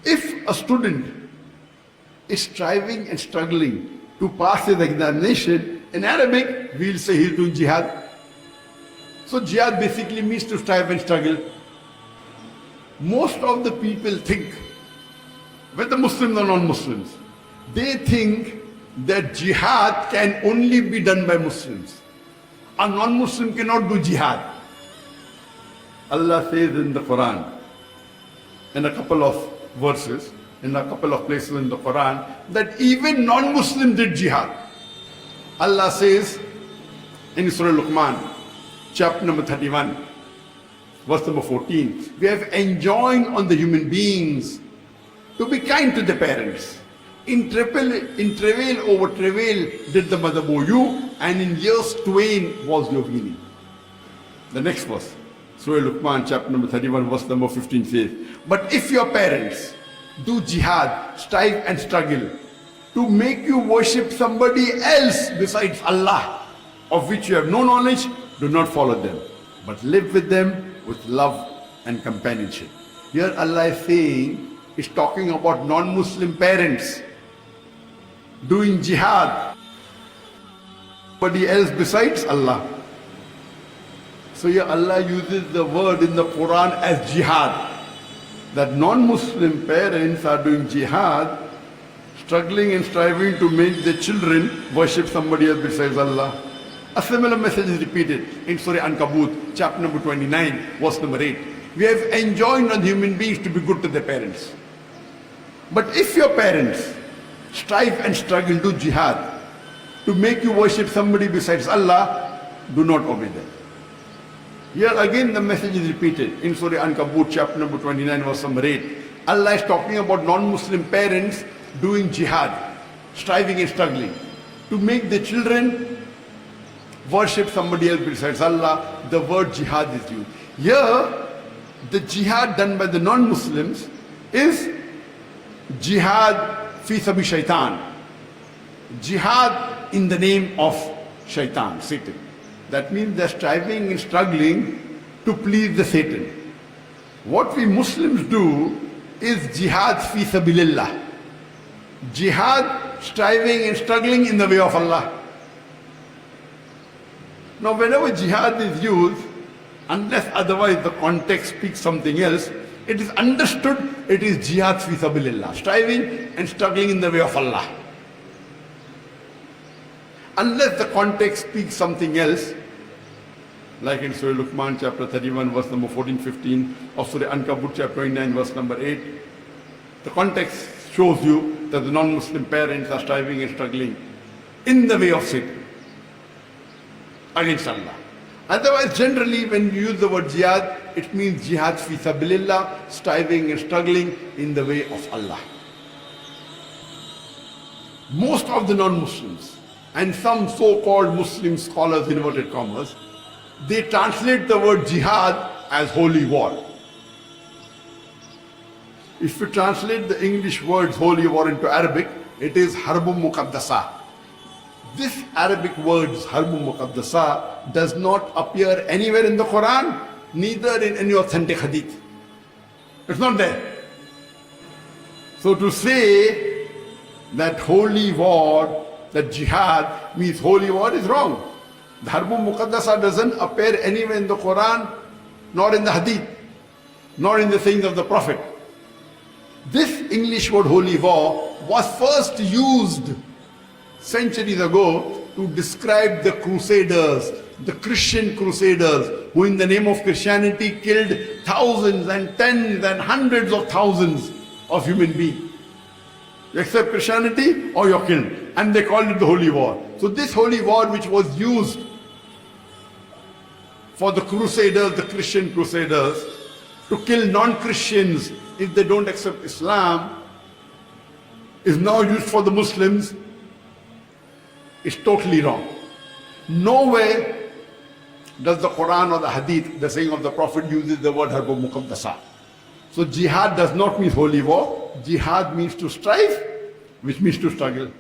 If a student is striving and struggling to pass his examination, in Arabic, we'll say he's doing jihad. So jihad basically means to strive and struggle. Most of the people think, whether Muslims or non-Muslims, they think that jihad can only be done by Muslims. A non-Muslim cannot do jihad. Allah says in the Quran, in a couple of verses, in a couple of places in the Quran, that even non-Muslims did jihad. Allah says in Surah Luqman, chapter number 31, verse number 14, we have enjoined on the human beings to be kind to the parents. In travail over travail did the mother bore you, and in years twain was your weaning. The next verse, Surah Luqman, chapter number 31, verse number 15 says, but if your parents do jihad, strive and struggle to make you worship somebody else besides Allah, of which you have no knowledge, do not follow them, but live with them with love and companionship. Here Allah is saying, is talking about non-Muslim parents doing jihad, somebody else besides Allah. So here Allah uses the word in the Quran as jihad, that non-Muslim parents are doing jihad, struggling and striving to make their children worship somebody else besides Allah. A similar message is repeated in Surah Ankabut, chapter number 29, verse number 8. We have enjoined on human beings to be good to their parents. But if your parents strive and struggle, do jihad, to make you worship somebody besides Allah, do not obey them. Here again the message is repeated in Surah Ankabut, chapter number 29, verse number 8. Allah is talking about non-Muslim parents doing jihad, striving and struggling, to make the children worship somebody else besides Allah. The word jihad is used. Here, the jihad done by the non-Muslims is jihad fi sabi shaitan. Jihad in the name of shaitan, Satan. That means they're striving and struggling to please the Satan. What we Muslims do is jihad fi sabilillah. Jihad, striving and struggling in the way of Allah. Now whenever jihad is used, unless otherwise the context speaks something else, it is understood it is jihad fi sabilillah, striving and struggling in the way of Allah. Unless the context speaks something else, like in Surah Luqman, chapter 31, verse number 14-15, or Surah Ankabut, chapter 29, verse number 8, the context shows you that the non-Muslim parents are striving and struggling in the way of Satan, against Allah. Otherwise, generally, when you use the word jihad, it means jihad fi sabilillah, striving and struggling in the way of Allah. Most of the non-Muslims and some so-called Muslim scholars, inverted commas, they translate the word jihad as holy war. If you translate the English words holy war into Arabic, it is harbun muqaddasa. This Arabic words, harbun muqaddasa, does not appear anywhere in the Quran, neither in any authentic hadith. It's not there. So to say that holy war, that jihad means holy war, is wrong. The harbun muqaddasa doesn't appear anywhere in the Quran, nor in the hadith, nor in the sayings of the Prophet. This English word holy war was first used centuries ago to describe the crusaders, the Christian crusaders, who in the name of Christianity killed thousands and tens and hundreds of thousands of human beings. You accept Christianity or you're killed. And they called it the holy war. So this holy war, which was used for the crusaders, the Christian crusaders, to kill non-Christians if they don't accept Islam, is now used for the Muslims, is totally wrong. Nowhere does the Quran or the Hadith, the saying of the Prophet, uses the word harbun muqaddasa. So jihad does not mean holy war. Jihad means to strive, which means to struggle.